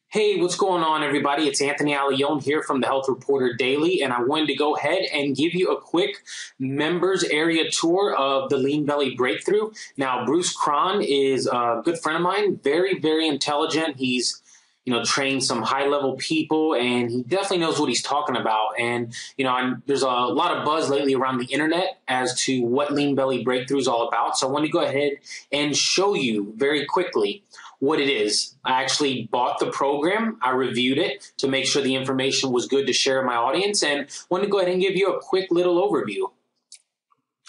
Hey, what's going on, everybody? It's Anthony Allione here from the Health Reporter Daily, and I wanted to go ahead and give you a quick members area tour of the Lean Belly Breakthrough. Now, Bruce Krahn is a good friend of mine, very, very intelligent. He's trained some high-level people, and he definitely knows what he's talking about. And, there's a lot of buzz lately around the internet as to what Lean Belly Breakthrough is all about. So I want to go ahead and show you very quickly what it is. I actually bought the program. I reviewed it to make sure the information was good to share with my audience, and wanted to go ahead and give you a quick little overview.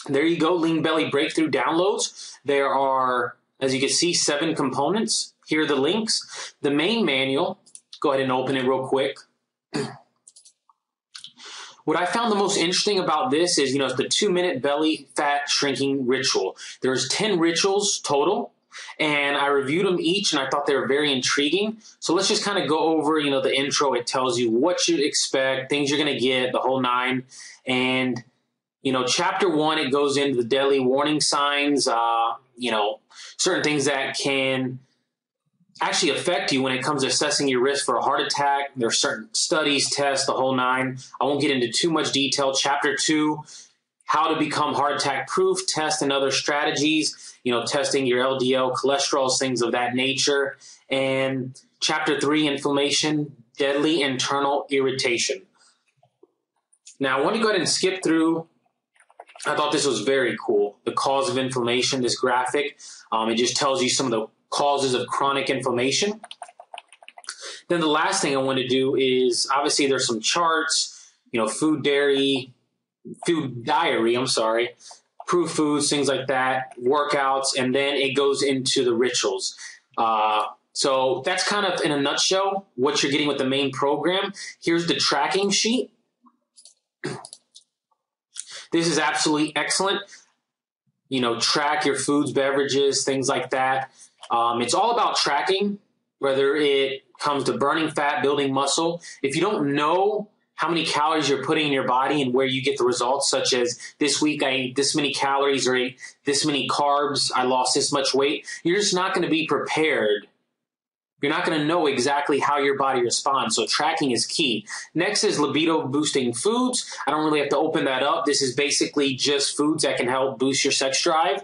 There you go, Lean Belly Breakthrough downloads. There are, as you can see, 7 components. Here are the links. The main manual, go ahead and open it real quick. What I found the most interesting about this is, it's the 2-minute belly fat shrinking ritual. There's 10 rituals total, and I reviewed them each, and I thought they were very intriguing. So let's just kind of go over, the intro. It tells you what you expect, things you're going to get, the whole 9. And, chapter 1, it goes into the deadly warning signs, certain things that can actually affect you when it comes to assessing your risk for a heart attack. There are certain studies, tests, the whole 9. I won't get into too much detail. Chapter 2, how to become heart attack proof, test and other strategies, testing your LDL, cholesterol, things of that nature. And chapter 3, inflammation, deadly internal irritation. Now, I want to go ahead and skip through. I thought this was very cool. The cause of inflammation, this graphic, it just tells you some of the causes of chronic inflammation. Then the last thing I want to do is, obviously there's some charts, food diary, proof foods, things like that, workouts, and then it goes into the rituals. So that's kind of, in a nutshell, what you're getting with the main program. Here's the tracking sheet. This is absolutely excellent. Track your foods, beverages, things like that. It's all about tracking, whether it comes to burning fat, building muscle. If you don't know how many calories you're putting in your body and where you get the results, such as this week I ate this many calories or ate this many carbs, I lost this much weight, you're just not going to be prepared. You're not going to know exactly how your body responds, so tracking is key. Next is libido-boosting foods. I don't really have to open that up. This is basically just foods that can help boost your sex drive.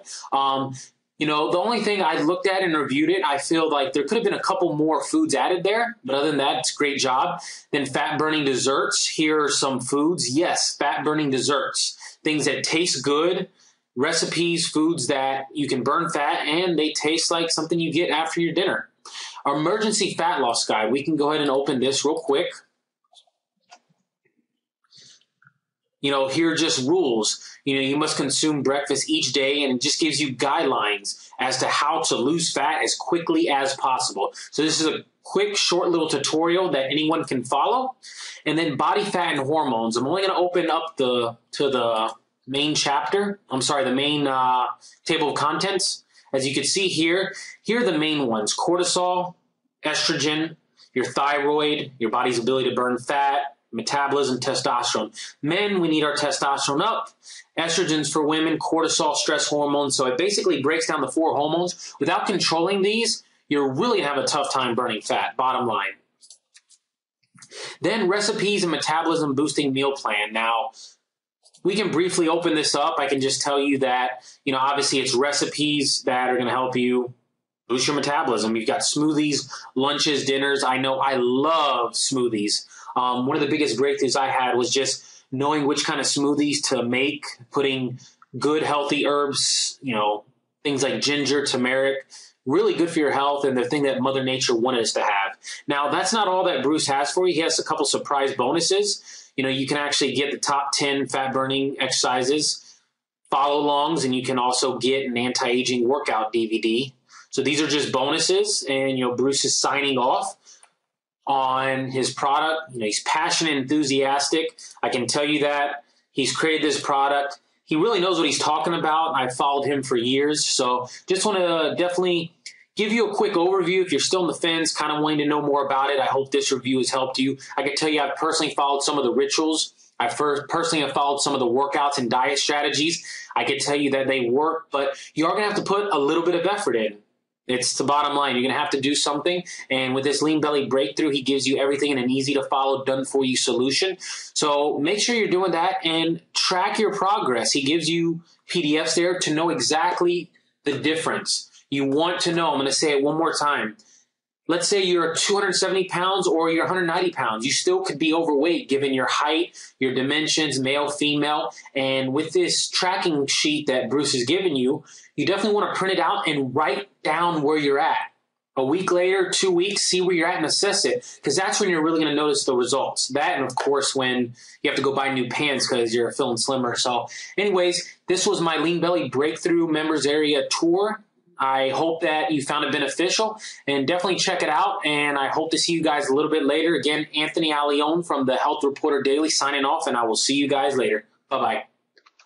The only thing I looked at and reviewed it, I feel like there could have been a couple more foods added there, but other than that, it's a great job. Then fat-burning desserts. Here are some foods. Yes, fat-burning desserts. Things that taste good, recipes, foods that you can burn fat, and they taste like something you get after your dinner. Our emergency fat loss guide. We can go ahead and open this real quick. Here are just rules. You must consume breakfast each day, and it just gives you guidelines as to how to lose fat as quickly as possible. So this is a quick, short little tutorial that anyone can follow. And then body fat and hormones. I'm only going to open up to the main chapter. The main table of contents. As you can see here are the main ones: cortisol, estrogen, your thyroid, your body's ability to burn fat, metabolism, testosterone. Men, we need our testosterone up. Estrogens for women, cortisol, stress hormones. So it basically breaks down the 4 hormones. Without controlling these, you're really going to have a tough time burning fat, bottom line. Then recipes and metabolism boosting meal plan. Now, we can briefly open this up. I can just tell you that, obviously it's recipes that are going to help you boost your metabolism. You've got smoothies, lunches, dinners. I know I love smoothies. One of the biggest breakthroughs I had was just knowing which kind of smoothies to make, putting good, healthy herbs, things like ginger, turmeric, really good for your health, and the thing that Mother Nature wanted us to have. Now, that's not all that Bruce has for you. He has a couple surprise bonuses. You can actually get the top 10 fat-burning exercises, follow-alongs, and you can also get an anti-aging workout DVD. So these are just bonuses, and, Bruce is signing off on his product. He's passionate, enthusiastic. I can tell you that. He's created this product. He really knows what he's talking about. I've followed him for years. So just want to definitely give you a quick overview. If you're still on the fence, kind of wanting to know more about it, I hope this review has helped you. I can tell you I've personally followed some of the rituals. I personally have followed some of the workouts and diet strategies. I can tell you that they work, but you are going to have to put a little bit of effort in. It's the bottom line. You're going to have to do something. And with this Lean Belly Breakthrough, he gives you everything in an easy to follow, done for you solution. So make sure you're doing that and track your progress. He gives you PDFs there to know exactly the difference. You want to know, I'm going to say it one more time. Let's say you're 270 pounds or you're 190 pounds. You still could be overweight given your height, your dimensions, male, female. And with this tracking sheet that Bruce has given you, you definitely want to print it out and write down where you're at. A week later, 2 weeks, see where you're at and assess it, because that's when you're really going to notice the results. That, and of course, when you have to go buy new pants because you're feeling slimmer. So anyways, this was my Lean Belly Breakthrough Members Area Tour. I hope that you found it beneficial, and definitely check it out. And I hope to see you guys a little bit later. Again, Anthony Allione from the Health Reporter Daily signing off, and I will see you guys later. Bye-bye.